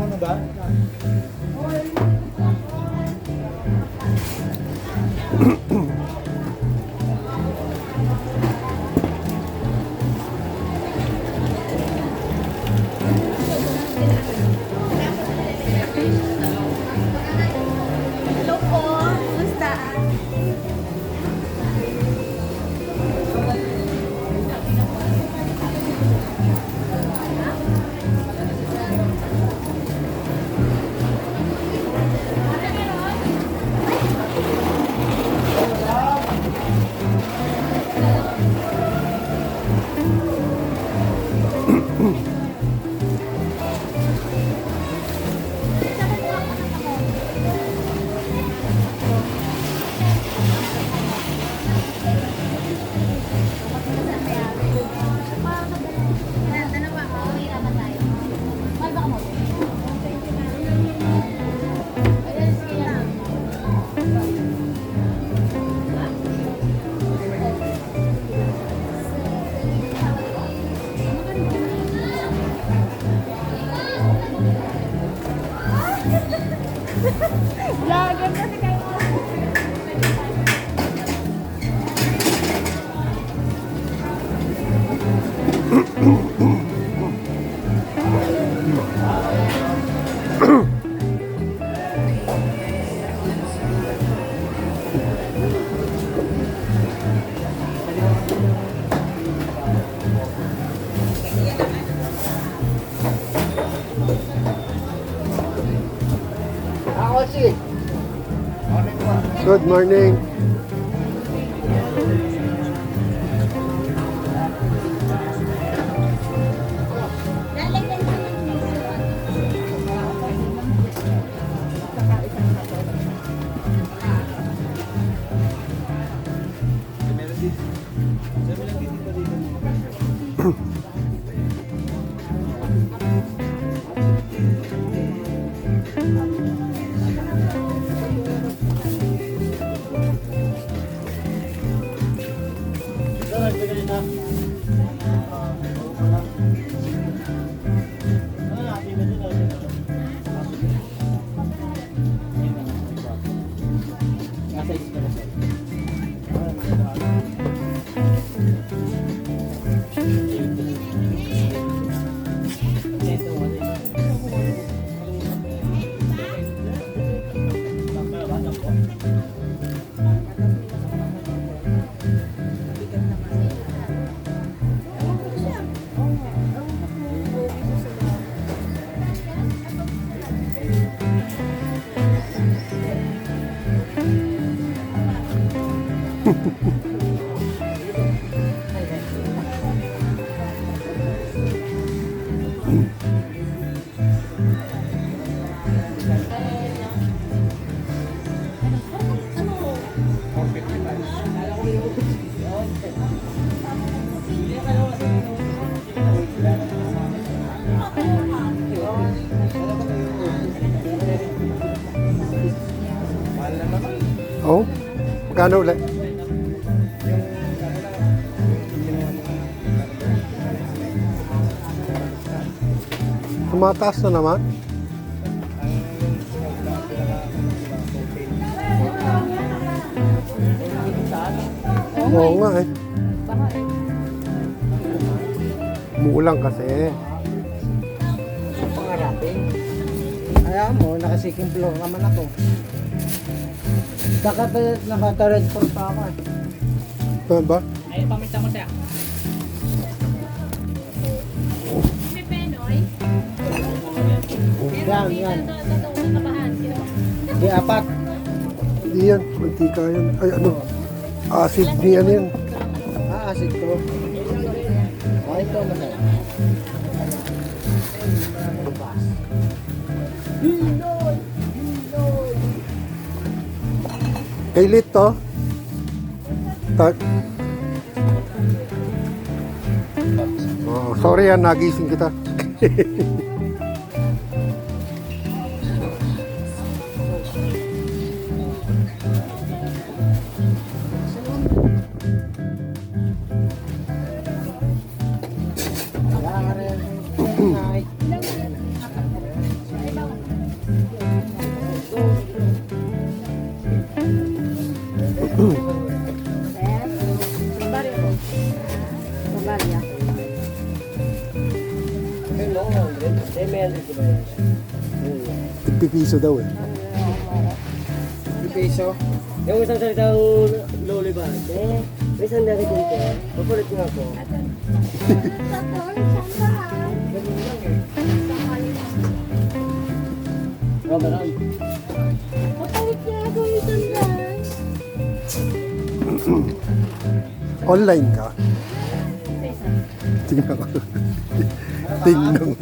Ano ba? Hello po, kumusta? Dalawa, okay naman tayo. Mahal ba ka mo? Ayun, sige lang. Vlogger kasi kayo. Ako si. Good morning. Oh, magkano ulit? Tumataas na naman. Oo nga eh. Umuulan kasi. Pangarapin. Ayaw mo, naka-second floor naman ako. Naka-third floor pa ako eh. Ano ba? Ay, paminta mo siya. May penoy? Yan, yan. Nakabahan. Di apat. Hindi yan. Mantika yan. Ay ano? Acid ni ano yan. Ah, asid ko. Ah, ito masaya. Kailit to. Oh, sorry yan, nagising kita. Wala ka rin. May 100. May 100 ba yun? Tigpipiso daw eh. Piso. Yung isang salitang loli ba? May isang dati dito. Papalit nga ako. Oh, maram. Online ka? Tingnan ko. Tingnan mo.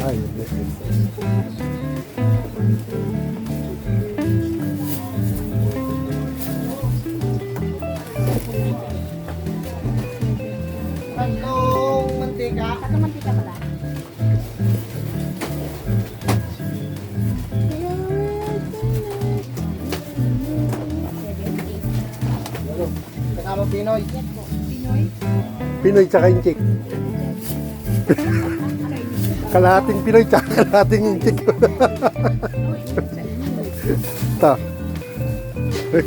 Ay, hindi. Tatlong mantika. Tatlong mantika pala. Kasama Pinoy. Pinoy tsaka inchik. Kalahating Pinoy tsaka kalahating inchik. Ta. Mas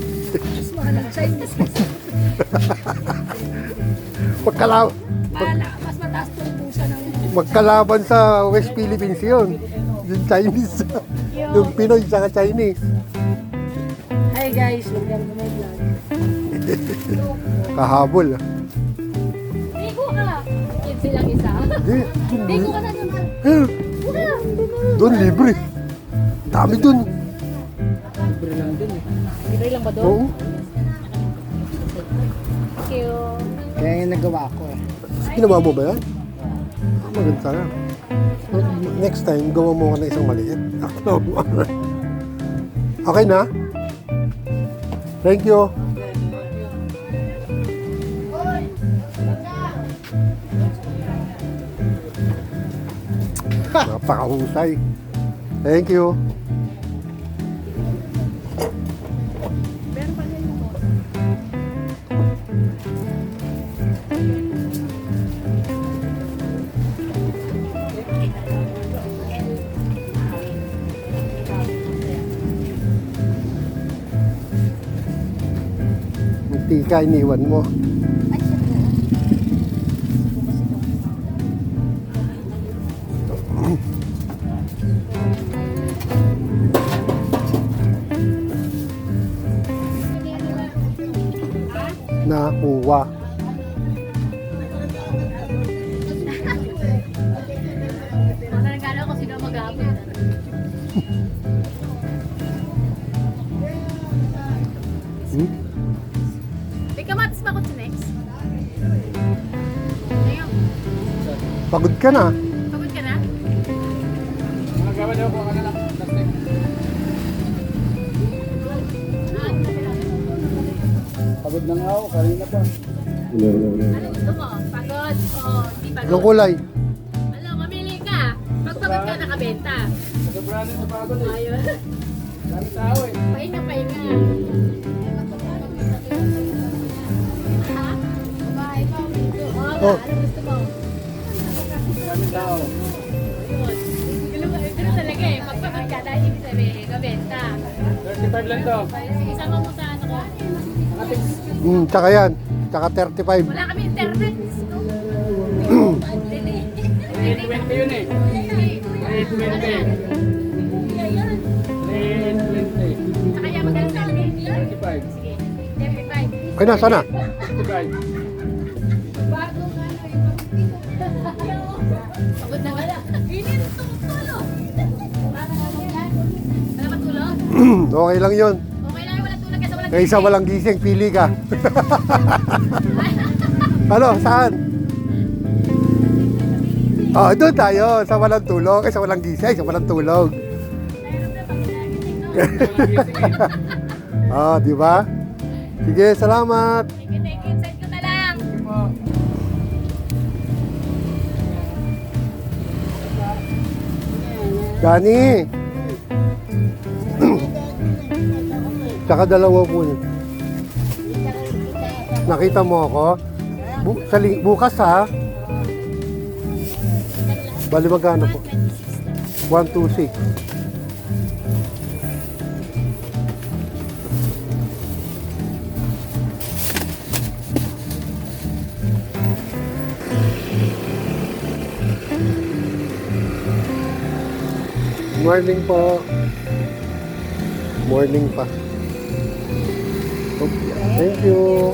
mataas po yung pusa ng... Magkalaban sa West Philippines yun. Yung Chinese. Yung Pinoy tsaka Chinese. Hi guys, welcome to my vlog. Kahabol. Bigo ka! Yun silang isa. Bigo ka na naman. Eh, doon libre. Dami doon. Libre lang din eh. Libre lang ba doon? Oo. Thank you. Kaya yung nagawa ko eh. Ginawa mo ba yan? Maganda na. Next time, gawa mo ka na isang maliit. Okay na? Thank you. Napakahusay. Thank you. Munti ka, iniwan mo. Nakuha. Managala ko sino mag-aapit. Hmm? May kamatis ba ko sa next? Ngayon, Pagod ka na. pagod ka na? Magawa daw ko ka na lang. Pagod na nga ako, kanina pa. Ano gusto mo? Pagod o di pagod? Anong kulay? Ano, mamili ka. Pag pagod ka, nakabenta. Sobrang sa pagod eh. Ayun. Dami tao eh. Pahinga, pahinga. Ha? Bye, Paulito. Oh. Ano gusto mo? Dami tao. Ganun talaga eh. Pag pagod ka, dahil ibig sabihin, kabenta. 35 lang to. Sige, isama mo sa ano ko. Tsaka yan. Tsaka 35. Wala kami internet. 320 yun eh. 320. 320. Saka yan, magaling sa amin. 35. Sige, 35. Ay, nasa na? 35. Pagod na wala. Inin, tulo. Wala ba tulo? Okay lang yun. Okay lang, wala tulog kasi wala Kaysa walang gising, pili ka. Ano, saan? Oh, doon tayo. Sa walang tulog. Sa walang gising, sa walang tulog. Ah, di ba? Sige, salamat. Thank you. Send ko na lang. Dani. Tsaka dalawa po yun. Nakita mo ako? Bukas ha? Bali magkano po? 126. Morning po. Morning pa. Okay. Thank you.